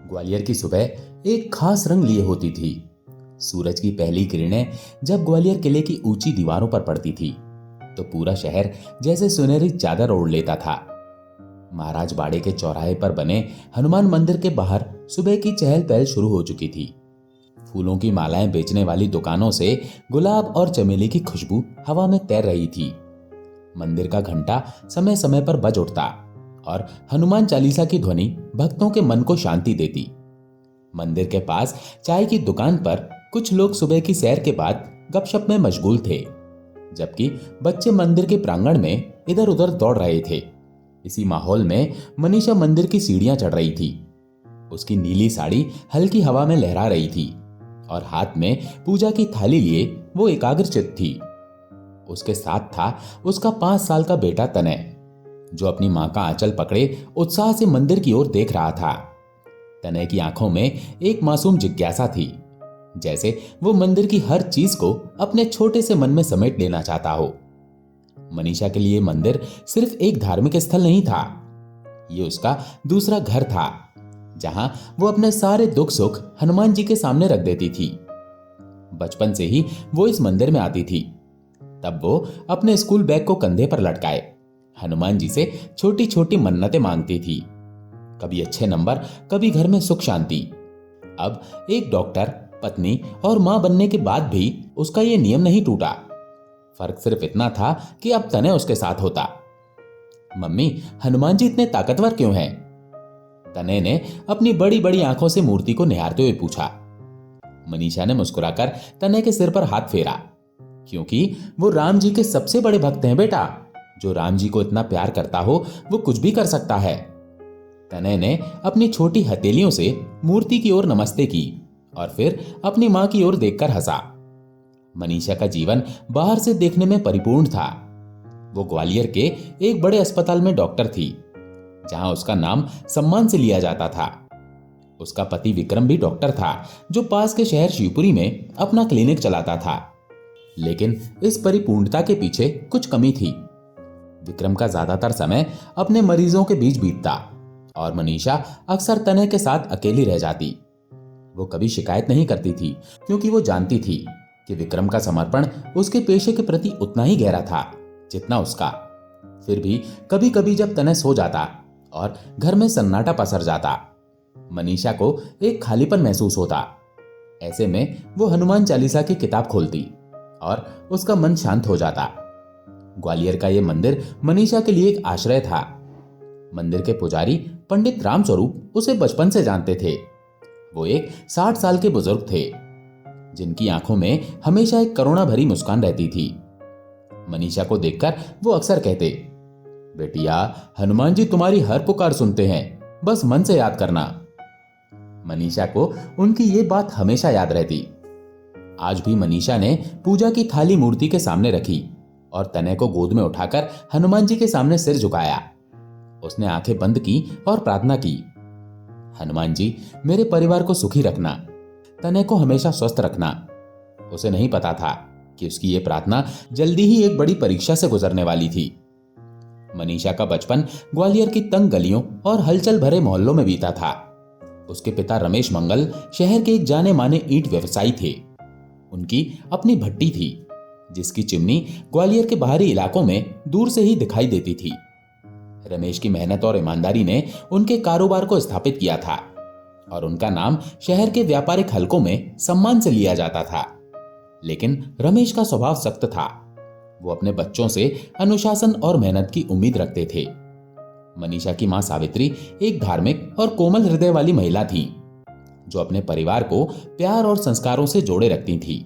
ग्वालियर की सुबह एक खास रंग लिए होती थी। सूरज की पहली किरणें जब ग्वालियर किले की ऊंची दीवारों पर पड़ती थी तो पूरा शहर जैसे सुनहरी चादर ओढ़ लेता था। महाराज बाड़े के चौराहे पर बने हनुमान मंदिर के बाहर सुबह की चहल पहल शुरू हो चुकी थी। फूलों की मालाएं बेचने वाली दुकानों से गुलाब और चमेली की खुशबू हवा में तैर रही थी। मंदिर का घंटा समय समय पर बज उठता और हनुमान चालीसा की ध्वनि भक्तों के मन को शांति देती। मंदिर के पास चाय की दुकान पर कुछ लोग सुबह की सैर के बाद गपशप में मशगूल थे, जबकि बच्चे मंदिर के प्रांगण में इधर उधर दौड़ रहे थे। इसी माहौल में मनीषा मंदिर की सीढ़ियां चढ़ रही थी। उसकी नीली साड़ी हल्की हवा में लहरा रही थी और हाथ में पूजा की थाली लिए वो एकाग्रचित्त थी। उसके साथ था उसका 5 साल का बेटा तनय, जो अपनी मां का आंचल पकड़े उत्साह से मंदिर की ओर देख रहा था। तनय की आंखों में एक मासूम जिज्ञासा थी, जैसे वो मंदिर की हर चीज को अपने छोटे से मन में समेट लेना चाहता हो। मनीषा के लिए मंदिर सिर्फ एक धार्मिक स्थल नहीं था, ये उसका दूसरा घर था, जहां वो अपने सारे दुख सुख हनुमान जी के सामने रख देती थी। बचपन से ही वो इस मंदिर में आती थी। तब वो अपने स्कूल बैग को कंधे पर लटकाए हनुमान जी से छोटी छोटी मन्नतें मांगती थी, कभी अच्छे नंबर, कभी घर में सुख शांति। अब एक डॉक्टर, पत्नी और मां बनने के बाद भी उसका ये नियम नहीं टूटा। फर्क सिर्फ इतना था कि अब तनय उसके साथ होता। मम्मी, हनुमान जी इतने ताकतवर क्यों हैं? तनय ने अपनी बड़ी बड़ी आंखों से मूर्ति को निहारते हुए पूछा। मनीषा ने मुस्कुराकर तनय के सिर पर हाथ फेरा, क्योंकि वो राम जी के सबसे बड़े भक्त हैं बेटा। जो राम जी को इतना प्यार करता हो वो कुछ भी कर सकता है। तनय ने अपनी छोटी हथेलियों से मूर्ति की ओर नमस्ते की और फिर अपनी मां की ओर देखकर हंसा। मनीषा का जीवन बाहर से देखने में परिपूर्ण था। वो ग्वालियर के एक बड़े अस्पताल में डॉक्टर थी, जहां उसका नाम सम्मान से लिया जाता था। उसका पति विक्रम भी डॉक्टर था, जो पास के शहर शिवपुरी में अपना क्लिनिक चलाता था। लेकिन इस परिपूर्णता के पीछे कुछ कमी थी। विक्रम का ज्यादातर समय अपने मरीजों के बीच बीतता और मनीषा अक्सर तनय के साथ अकेली रह जाती। वो कभी शिकायत नहीं करती थी, क्योंकि वो जानती थी कि विक्रम का समर्पण उसके पेशे के प्रति उतना ही गहरा था जितना उसका। फिर भी कभी कभी जब तनय सो जाता और घर में सन्नाटा पसर जाता, मनीषा को एक खालीपन महसूस होता। ऐसे में वो हनुमान चालीसा की किताब खोलती और उसका मन शांत हो जाता। ग्वालियर का यह मंदिर मनीषा के लिए एक आश्रय था। मंदिर के पुजारी पंडित रामस्वरूप उसे बचपन से जानते थे। वो एक 60 साल के बुजुर्ग थे, जिनकी आंखों में हमेशा एक करुणा भरी मुस्कान रहती थी। मनीषा को देखकर वो अक्सर कहते, बेटिया, हनुमान जी तुम्हारी हर पुकार सुनते हैं, बस मन से याद करना। मनीषा को उनकी ये बात हमेशा याद रहती। आज भी मनीषा ने पूजा की थाली मूर्ति के सामने रखी और तनय को गोद में उठाकर हनुमान जी के सामने सिर झुकाया। उसने आंखें बंद की और प्रार्थना की, हनुमान जी, मेरे परिवार को सुखी रखना, तनय को हमेशा स्वस्थ रखना। उसे नहीं पता था कि उसकी ये प्रार्थना जल्दी ही एक बड़ी परीक्षा से गुजरने वाली थी। मनीषा का बचपन ग्वालियर की तंग गलियों और हलचल भरे मोहल्लों में बीता था। उसके पिता रमेश मंगल शहर के एक जाने माने ईंट व्यवसायी थे। उनकी अपनी भट्टी थी, जिसकी चिमनी ग्वालियर के बाहरी इलाकों में दूर से ही दिखाई देती थी। रमेश की मेहनत और ईमानदारी ने उनके कारोबार को स्थापित किया था और उनका नाम शहर के व्यापारिक हलकों में सम्मान से लिया जाता था। लेकिन रमेश का स्वभाव सख्त था। वो अपने बच्चों से अनुशासन और मेहनत की उम्मीद रखते थे। मनीषा की मां सावित्री एक धार्मिक और कोमल हृदय वाली महिला थी, जो अपने परिवार को प्यार और संस्कारों से जोड़े रखती थी।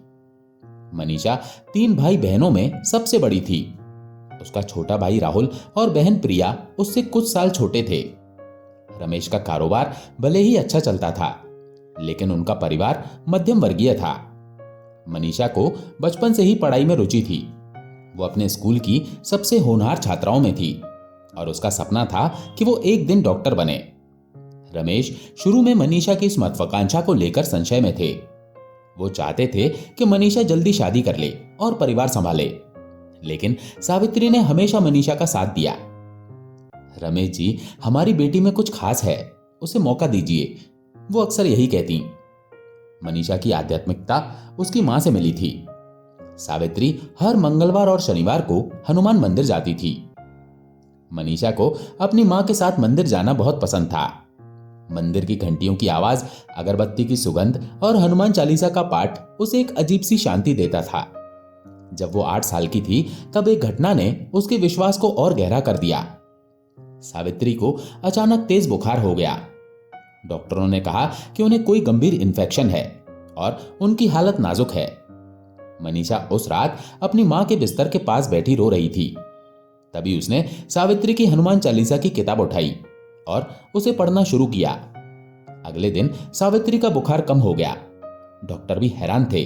मनीषा 3 भाई बहनों में सबसे बड़ी थी। उसका छोटा भाई राहुल और बहन प्रिया उससे कुछ साल छोटे थे। रमेश का कारोबार भले ही अच्छा चलता था, लेकिन उनका परिवार मध्यम वर्गीय था। मनीषा को बचपन से ही पढ़ाई में रुचि थी। वो अपने स्कूल की सबसे होनहार छात्राओं में थी और उसका सपना था कि वो एक दिन डॉक्टर बने। रमेश शुरू में मनीषा की इस महत्वाकांक्षा को लेकर संशय में थे। वो चाहते थे कि मनीषा जल्दी शादी कर ले और परिवार संभाले, लेकिन सावित्री ने हमेशा मनीषा का साथ दिया। रमेश जी, हमारी बेटी में कुछ खास है, उसे मौका दीजिए। वो अक्सर यही कहती। मनीषा की आध्यात्मिकता उसकी मां से मिली थी। सावित्री हर मंगलवार और शनिवार को हनुमान मंदिर जाती थी। मनीषा को अपनी मां के साथ मंदिर जाना बहुत पसंद था। मंदिर की घंटियों की आवाज, अगरबत्ती की सुगंध और हनुमान चालीसा का पाठ उसे एक अजीब सी शांति देता था। जब वो 8 साल की थी तब एक घटना ने उसके विश्वास को और गहरा कर दिया। सावित्री को अचानक तेज बुखार हो गया। डॉक्टरों ने कहा कि उन्हें कोई गंभीर इन्फेक्शन है और उनकी हालत नाजुक है। मनीषा उस रात अपनी मां के बिस्तर के पास बैठी रो रही थी। तभी उसने सावित्री की हनुमान चालीसा की किताब उठाई और उसे पढ़ना शुरू किया। अगले दिन सावित्री का बुखार कम हो गया। डॉक्टर भी हैरान थे।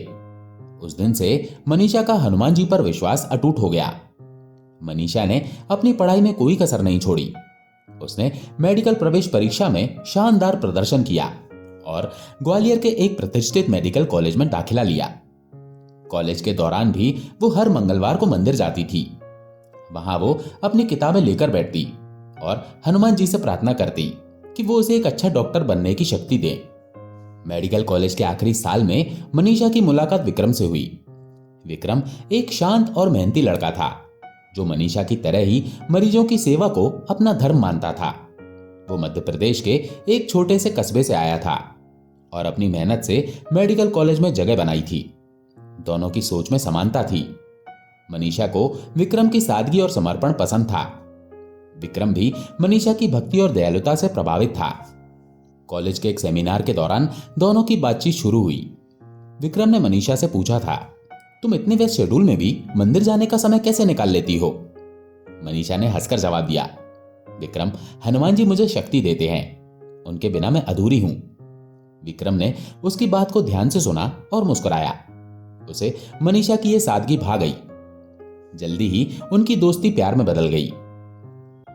उस दिन से मनीषा का हनुमान जी पर विश्वास अटूट हो गया। मनीषा ने अपनी पढ़ाई में कोई कसर नहीं छोड़ी। उसने मेडिकल प्रवेश परीक्षा में शानदार प्रदर्शन किया और ग्वालियर के एक प्रतिष्ठित मेडिकल कॉलेज में दाखिला लिया। कॉलेज के दौरान भी वो हर मंगलवार को मंदिर जाती थी। वहां वो अपनी किताबें लेकर बैठती और हनुमान जी से प्रार्थना करती कि वो उसे एक अच्छा डॉक्टर बनने की शक्ति दे। मेडिकल कॉलेज के आखिरी साल में मनीषा की मुलाकात विक्रम से हुई। विक्रम एक शांत और मेहनती लड़का था जो मनीषा की तरह ही मरीजों की सेवा को अपना धर्म मानता था। वो मध्य प्रदेश के एक छोटे से कस्बे से आया था और अपनी मेहनत से मेडिकल कॉलेज में जगह बनाई थी। दोनों की सोच में समानता थी। मनीषा को विक्रम की सादगी और समर्पण पसंद था। विक्रम भी मनीषा की भक्ति और दयालुता से प्रभावित था। कॉलेज के एक सेमिनार के दौरान दोनों की बातचीत शुरू हुई। विक्रम ने मनीषा से पूछा था, तुम इतने व्यस्त शेड्यूल में भी मंदिर जाने का समय कैसे निकाल लेती हो? मनीषा ने हंसकर जवाब दिया, विक्रम, हनुमान जी मुझे शक्ति देते हैं, उनके बिना मैं अधूरी हूं। विक्रम ने उसकी बात को ध्यान से सुना और मुस्कुराया। उसे मनीषा की यह सादगी भा गई। जल्दी ही उनकी दोस्ती प्यार में बदल गई।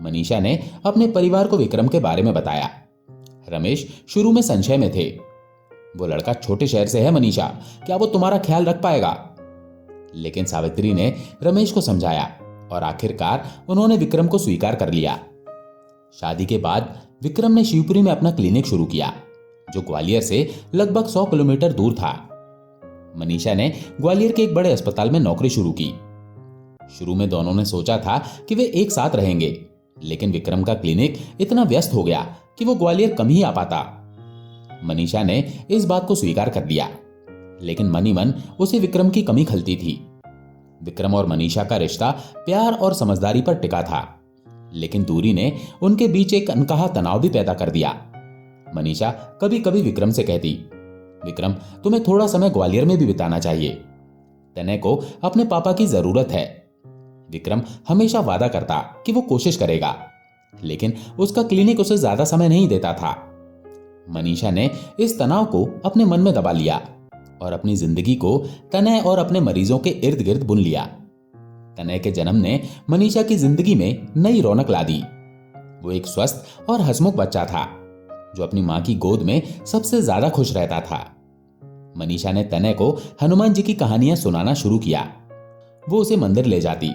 मनीषा ने अपने परिवार को विक्रम के बारे में बताया। रमेश शुरू में संशय में थे। वो लड़का छोटे शहर से है मनीषा, क्या वो तुम्हारा ख्याल रख पाएगा? लेकिन सावित्री ने रमेश को समझाया और आखिरकार उन्होंने विक्रम को स्वीकार कर लिया। शादी के बाद विक्रम ने शिवपुरी में अपना क्लिनिक शुरू किया जो ग्वालियर से लगभग 100 किलोमीटर दूर था। मनीषा ने ग्वालियर के एक बड़े अस्पताल में नौकरी शुरू की। शुरू में दोनों ने सोचा था कि वे एक साथ रहेंगे, लेकिन विक्रम का क्लिनिक इतना व्यस्त हो गया कि वो ग्वालियर कम ही आ पाता। मनीषा ने इस बात को स्वीकार कर लिया, लेकिन मन ही मन उसे विक्रम की कमी खलती थी। विक्रम और मनीषा का रिश्ता प्यार और समझदारी पर टिका था, लेकिन दूरी ने उनके बीच एक अनकहा तनाव भी पैदा कर दिया। मनीषा कभी कभी विक्रम से कहती, विक्रम, तुम्हें थोड़ा समय ग्वालियर में भी बिताना चाहिए। तने को अपने पापा की जरूरत है। विक्रम हमेशा वादा करता कि वो कोशिश करेगा, लेकिन उसका क्लिनिक उसे ज्यादा समय नहीं देता था। मनीषा ने इस तनाव को अपने मन में दबा लिया और अपनी जिंदगी को तनय और अपने मरीजों के इर्द गिर्द बुन लिया। तनय के जन्म ने मनीषा की जिंदगी में नई रौनक ला दी। वो एक स्वस्थ और हंसमुख बच्चा था जो अपनी मां की गोद में सबसे ज्यादा खुश रहता था। मनीषा ने तनय को हनुमान जी की कहानियां सुनाना शुरू किया। वो उसे मंदिर ले जाती,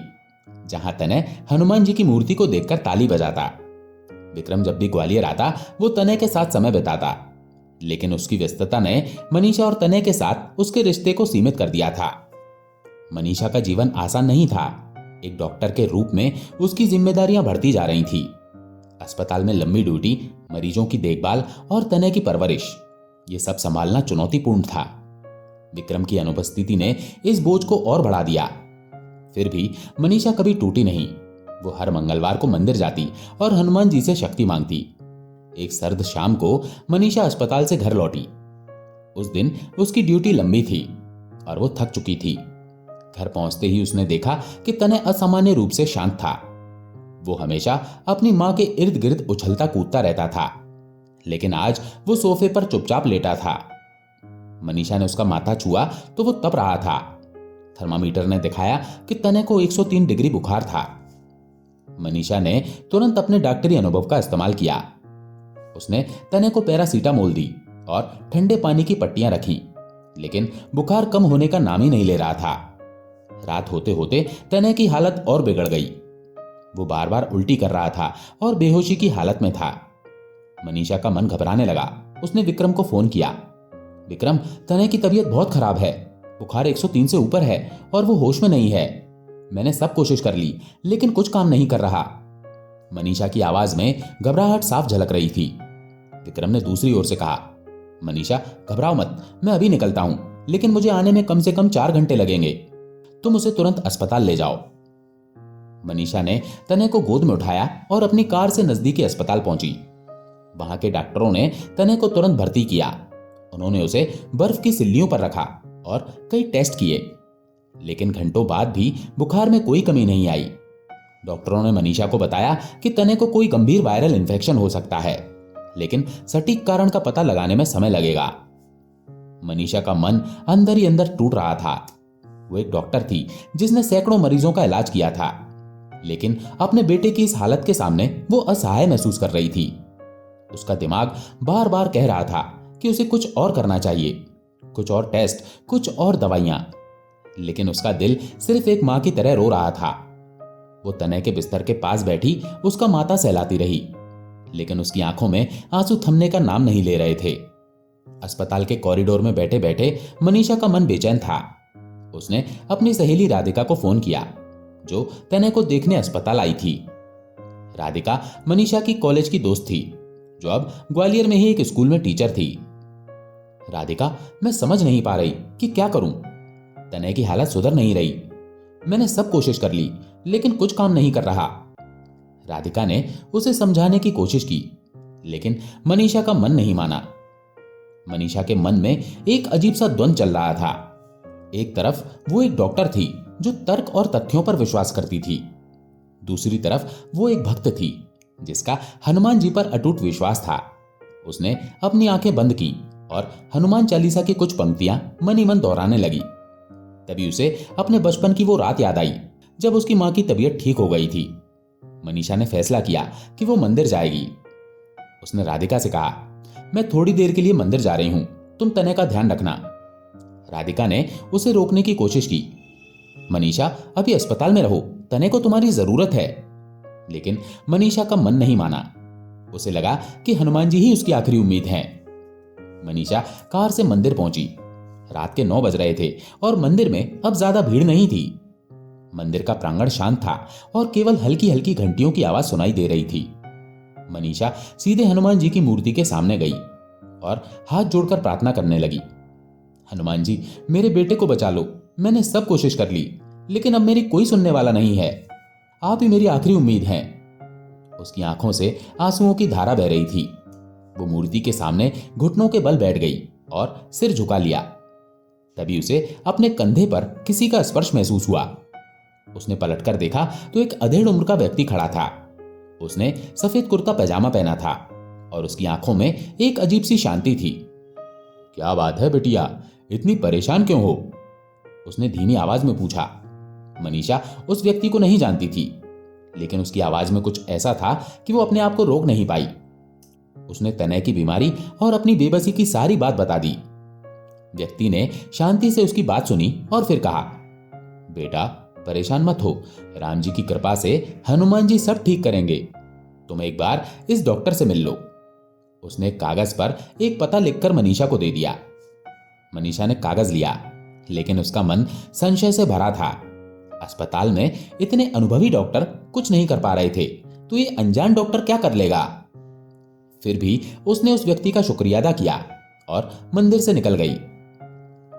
जहां तनय हनुमान जी की मूर्ति को देखकर ताली बजाता। विक्रम जब भी ग्वालियर आता वो तनय के साथ समय बिताता, लेकिन उसकी व्यस्तता ने मनीषा और तनय के साथ उसके रिश्ते को सीमित कर दिया था। मनीषा का जीवन आसान नहीं था। एक डॉक्टर के रूप में उसकी जिम्मेदारियां बढ़ती जा रही थी। अस्पताल में लंबी ड्यूटी, मरीजों की देखभाल और तनय की परवरिश, ये सब संभालना चुनौतीपूर्ण था। विक्रम की अनुपस्थिति ने इस बोझ को और बढ़ा दिया। फिर भी मनीषा कभी टूटी नहीं। वो हर मंगलवार को मंदिर जाती और हनुमान जी से शक्ति मांगती। एक सर्द शाम को मनीषा अस्पताल से घर लौटी। उस दिन उसकी ड्यूटी लंबी थी और वो थक चुकी थी। घर पहुंचते ही उसने देखा कि तनय असामान्य रूप से शांत था। वो हमेशा अपनी मां के इर्द गिर्द उछलता कूदता रहता था, लेकिन आज वो सोफे पर चुपचाप लेटा था। मनीषा ने उसका माथा छुआ तो वो तप रहा था। थर्मामीटर ने दिखाया कि तनय को 103 डिग्री बुखार था। मनीषा ने तुरंत अपने डॉक्टरी अनुभव का इस्तेमाल किया। उसने तनय को पैरासीटामोल दी और ठंडे पानी की पट्टियां रखी, लेकिन बुखार कम होने का नाम ही नहीं ले रहा था। रात होते होते तनय की हालत और बिगड़ गई। वो बार बार उल्टी कर रहा था और बेहोशी की हालत में था। मनीषा का मन घबराने लगा। उसने विक्रम को फोन किया। विक्रम, तनय की तबीयत बहुत खराब है, बुखार 103 से ऊपर है और वो होश में नहीं है। मैंने सब कोशिश कर ली लेकिन कुछ काम नहीं कर रहा। मनीषा की आवाज में घबराहट साफ झलक रही थी। विक्रम ने दूसरी ओर से कहा, मनीषा घबराओ मत, मैं अभी निकलता हूं, लेकिन मुझे आने में कम से कम 4 घंटे लगेंगे। तुम उसे तुरंत अस्पताल ले जाओ। मनीषा ने तनय को गोद में उठाया और अपनी कार से नजदीकी अस्पताल पहुंची। वहां के डॉक्टरों ने तनय को तुरंत भर्ती किया। उन्होंने उसे बर्फ की सिल्लियों पर रखा और कई टेस्ट किए, लेकिन घंटों बाद भी बुखार में कोई कमी नहीं आई। डॉक्टरों ने मनीषा को बताया कि तनय को कोई गंभीर वायरल इन्फेक्शन हो सकता है, लेकिन सटीक कारण का पता लगाने में समय लगेगा। मनीषा का मन अंदर ही अंदर टूट रहा था। वो एक डॉक्टर थी जिसने सैकड़ों मरीजों का इलाज किया था, लेकिन अपने बेटे की इस हालत के सामने वो असहाय महसूस कर रही थी। उसका दिमाग बार बार कह रहा था कि उसे कुछ और करना चाहिए, कुछ और टेस्ट, कुछ और दवाइयां, लेकिन उसका दिल सिर्फ एक मां की तरह रो रहा था। वो तनय के बिस्तर के पास बैठी उसका माथा सहलाती रही, लेकिन उसकी आंखों में आंसू थमने का नाम नहीं ले रहे थे। अस्पताल के कॉरिडोर में बैठे बैठे मनीषा का मन बेचैन था। उसने अपनी सहेली राधिका को फोन किया, जो तनय को देखने अस्पताल आई थी। राधिका मनीषा की कॉलेज की दोस्त थी, जो अब ग्वालियर में ही एक स्कूल में टीचर थी। राधिका, मैं समझ नहीं पा रही कि क्या करूं। तनय की हालत सुधर नहीं रही। मैंने सब कोशिश कर ली, लेकिन कुछ काम नहीं कर रहा। राधिका ने उसे समझाने की कोशिश की, लेकिन मनीषा का मन नहीं माना। मनीषा के मन में एक अजीब सा द्वंद चल रहा था। एक तरफ वो एक डॉक्टर थी जो तर्क और तथ्यों पर विश्वास करती थी, दूसरी तरफ वो एक भक्त थी जिसका हनुमान जी पर अटूट विश्वास था। उसने अपनी आंखें बंद की और हनुमान चालीसा की कुछ पंक्तियां मन ही मन दोहराने लगी। तभी उसे अपने बचपन की वो रात याद आई जब उसकी मां की तबीयत ठीक हो गई थी। मनीषा ने फैसला किया कि वो मंदिर जाएगी। उसने राधिका से कहा, मैं थोड़ी देर के लिए मंदिर जा रही हूं, तुम तनय का ध्यान रखना। राधिका ने उसे रोकने की कोशिश की। मनीषा, अभी अस्पताल में रहो, तनय को तुम्हारी जरूरत है। लेकिन मनीषा का मन नहीं माना। उसे लगा कि हनुमान जी ही उसकी आखिरी उम्मीद हैं। मनीषा कार से मंदिर पहुंची। रात के 9 बज रहे थे और मंदिर में अब ज्यादा भीड़ नहीं थी। मंदिर का प्रांगण शांत था और केवल हल्की हल्की घंटियों की आवाज सुनाई दे रही थी। मनीषा सीधे हनुमान जी की मूर्ति के सामने गई और हाथ जोड़कर प्रार्थना करने लगी। हनुमान जी, मेरे बेटे को बचा लो। मैंने सब कोशिश कर ली, लेकिन अब मेरी कोई सुनने वाला नहीं है। आप ही मेरी आखिरी उम्मीद हैं। उसकी आंखों से आंसुओं की धारा बह रही थी। वो मूर्ति के सामने घुटनों के बल बैठ गई और सिर झुका लिया। तभी उसे अपने कंधे पर किसी का स्पर्श महसूस हुआ। उसने पलटकर देखा तो एक अधेड़ उम्र का व्यक्ति खड़ा था। उसने सफेद कुर्ता पैजामा पहना था और उसकी आंखों में एक अजीब सी शांति थी। क्या बात है बिटिया, इतनी परेशान क्यों हो? उसने धीमी आवाज में पूछा। मनीषा उस व्यक्ति को नहीं जानती थी, लेकिन उसकी आवाज में कुछ ऐसा था कि वो अपने आप को रोक नहीं पाई। उसने तनय की बीमारी और अपनी बेबसी की सारी बात बता दी। व्यक्ति ने शांति से उसकी बात सुनी और फिर कहा, बेटा परेशान मत हो, राम जी की कृपा से हनुमान जी सब ठीक करेंगे। तुम एक बार इस डॉक्टर से मिल लो। उसने कागज पर एक पता लिखकर मनीषा को दे दिया। मनीषा ने कागज लिया, लेकिन उसका मन संशय से भरा था। अस्पताल में इतने अनुभवी डॉक्टर कुछ नहीं कर पा रहे थे, तो ये अनजान डॉक्टर क्या कर लेगा? फिर भी उसने उस व्यक्ति का शुक्रिया अदा किया और मंदिर से निकल गई।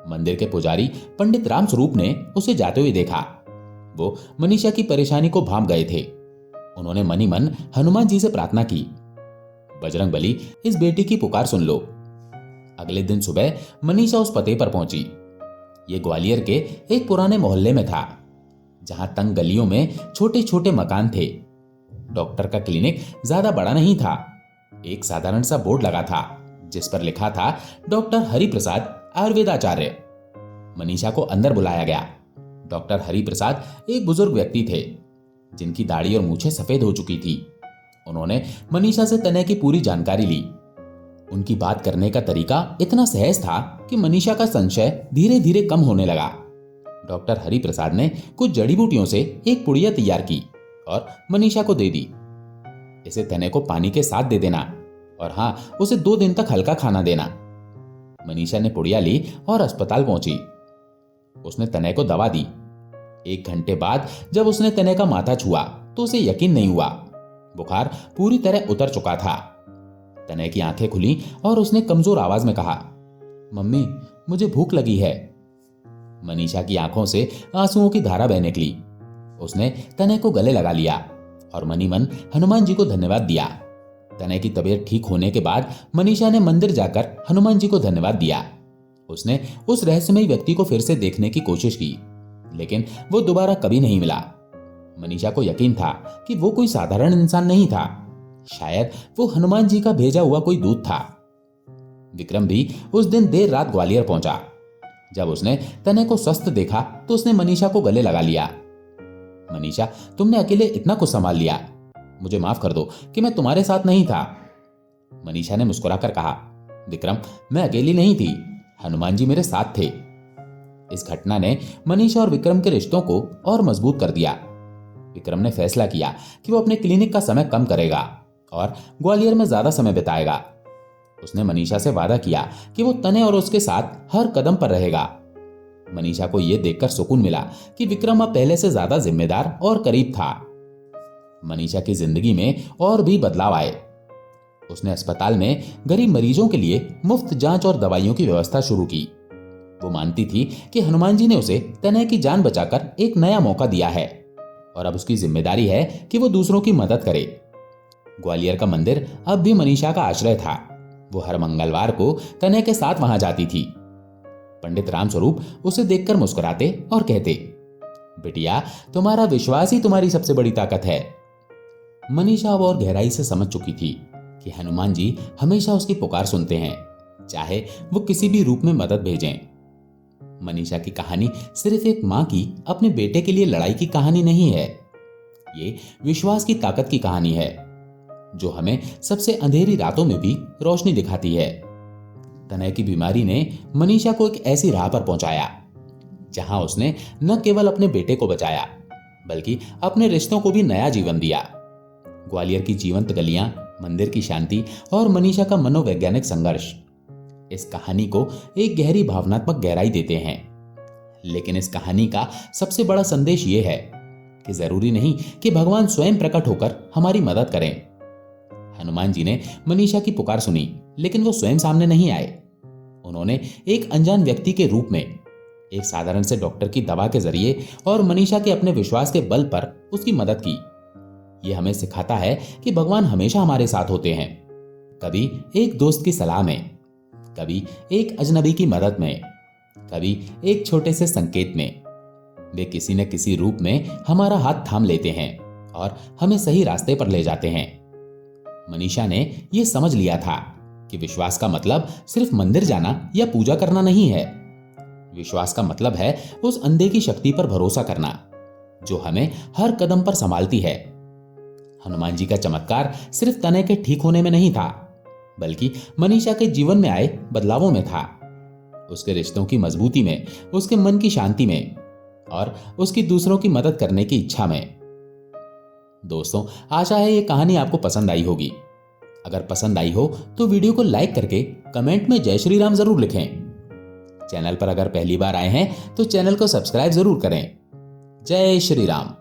मंदिर के पुजारी पंडित रामस्वरूप ने उसे जाते हुए देखा। वो मनीषा की परेशानी को भांप गए थे। उन्होंने मन ही मन हनुमान जी से प्रार्थना की, बजरंगबली, इस बेटी की पुकार सुन लो। अगले दिन सुबह मनीषा उस पते पर पहुंची। ये ग्वालियर के एक पुराने मोहल्ले में था, जहां तंग गलियों में छोटे छोटे मकान थे। डॉक्टर का क्लिनिक ज्यादा बड़ा नहीं था। एक साधारण सा बोर्ड लगा था जिस पर लिखा था डॉक्टर हरिप्रसाद आयुर्वेदाचार्य। मनीषा को अंदर बुलाया गया। डॉक्टर हरिप्रसाद एक बुजुर्ग व्यक्ति थे जिनकी दाढ़ी और मूछें सफेद हो चुकी थी। उन्होंने मनीषा से तनय की पूरी जानकारी ली। उनकी बात करने का तरीका इतना सहज था कि मनीषा का संशय धीरे धीरे कम होने लगा। डॉक्टर हरिप्रसाद ने कुछ जड़ी बूटियों से एक पुड़िया तैयार की और मनीषा को दे दी। इसे तनय को पानी के साथ दे देना और हाँ, उसे 2 दिन तक हल्का खाना देना। मनीषा ने पुड़िया ली और अस्पताल पहुंची। उसने तनय को दवा दी। 1 घंटे बाद जब उसने तनय का माथा छुआ तो उसे यकीन नहीं हुआ। बुखार पूरी तरह उतर चुका था। तनय की आंखें खुली और उसने कमजोर आवाज में कहा, मम्मी, मुझे भूख लगी है। मनीषा की आंखों से आंसुओं की धारा बह निकली। उसने तनय को गले लगा लिया और मनी मन हनुमान जी को धन्यवाद दिया। तनय की तबीयत ठीक होने के बाद मनीषा ने मंदिर जाकर हनुमान जी को धन्यवाद दिया। उसने उस रहस्यमयी व्यक्ति को फिर से देखने की कोशिश की, लेकिन वो दोबारा कभी नहीं मिला। मनीषा को यकीन था कि वो कोई साधारण इंसान नहीं था। शायद वो हनुमान जी का भेजा हुआ कोई दूत था। विक्रम भी उस दिन देर रात ग्वालियर पहुंचा। जब उसने तनय को स्वस्थ देखा तो उसने मनीषा को गले लगा लिया। मनीषा, तुमने अकेले इतना कुछ संभाल लिया। मुझे माफ कर दो कि मैं तुम्हारे साथ नहीं था। मनीषा ने मुस्कुराकर कहा, विक्रम, मैं अकेली नहीं थी, हनुमान जी मेरे साथ थे। इस घटना ने मनीषा और विक्रम के रिश्तों को और मजबूत कर दिया। विक्रम ने फैसला किया कि वो अपने क्लिनिक का समय कम करेगा और ग्वालियर में ज्यादा समय बिताएगा। उसने मनीषा से वादा किया कि वो तनय और उसके साथ हर कदम पर रहेगा। मनीषा को यह देखकर सुकून मिला कि विक्रम अब पहले से ज्यादा जिम्मेदार और करीब था। मनीषा की जिंदगी में और भी बदलाव आए। उसने अस्पताल में गरीब मरीजों के लिए मुफ्त जांच और दवाइयों की व्यवस्था शुरू की। वो मानती थी कि हनुमान जी ने उसे तनय की जान बचाकर एक नया मौका दिया है और अब उसकी जिम्मेदारी है कि वो दूसरों की मदद करे। ग्वालियर का मंदिर अब भी मनीषा का आश्रय था। वो हर मंगलवार को तनय के साथ वहां जाती थी। पंडित रामस्वरूप उसे देखकर मुस्कुराते और कहते, बिटिया, तुम्हारा विश्वास ही तुम्हारी सबसे बड़ी ताकत है। मनीषा अब और गहराई से समझ चुकी थी कि हनुमान जी हमेशा उसकी पुकार सुनते हैं, चाहे वो किसी भी रूप में मदद भेजें। मनीषा की कहानी सिर्फ एक मां की अपने बेटे के लिए लड़ाई की कहानी नहीं है। ये विश्वास की ताकत की कहानी है, जो हमें सबसे अंधेरी रातों में भी रोशनी दिखाती है। तनय की बीमारी ने मनीषा को एक ऐसी राह पर पहुंचाया जहां उसने न केवल अपने बेटे को बचाया, बल्कि अपने रिश्तों को भी नया जीवन दिया। ग्वालियर की जीवंत गलियां, मंदिर की शांति और मनीषा का मनोवैज्ञानिक संघर्ष इस कहानी को एक गहरी भावनात्मक गहराई देते हैं। लेकिन इस कहानी का सबसे बड़ा संदेश यह है कि जरूरी नहीं कि भगवान स्वयं प्रकट होकर हमारी मदद करें। हनुमान जी ने मनीषा की पुकार सुनी, लेकिन वो स्वयं सामने नहीं आए। उन्होंने एक अनजान व्यक्ति के रूप में, एक साधारण से डॉक्टर की दवा के जरिए और मनीषा के अपने विश्वास के बल पर उसकी मदद की। यह हमें सिखाता है कि भगवान हमेशा हमारे साथ होते हैं, कभी एक दोस्त की सलाह में, कभी एक अजनबी की मदद में, कभी एक छोटे से संकेत में। वे किसी न किसी रूप में हमारा हाथ थाम लेते हैं और हमें सही रास्ते पर ले जाते हैं। मनीषा ने यह समझ लिया था कि विश्वास का मतलब सिर्फ मंदिर जाना या पूजा करना नहीं है। विश्वास का मतलब है उस अंधे की शक्ति पर भरोसा करना, जो हमें हर कदम पर संभालती है। हनुमान जी का चमत्कार सिर्फ तनय के ठीक होने में नहीं था, बल्कि मनीषा के जीवन में आए बदलावों में था। उसके रिश्तों की मजबूती में, उसके मन की शांति में और उसकी दूसरों की मदद करने की इच्छा में। दोस्तों, आशा है ये कहानी आपको पसंद आई होगी। अगर पसंद आई हो तो वीडियो को लाइक करके कमेंट में जय श्री राम जरूर लिखें। चैनल पर अगर पहली बार आए हैं तो चैनल को सब्सक्राइब जरूर करें। जय श्री राम।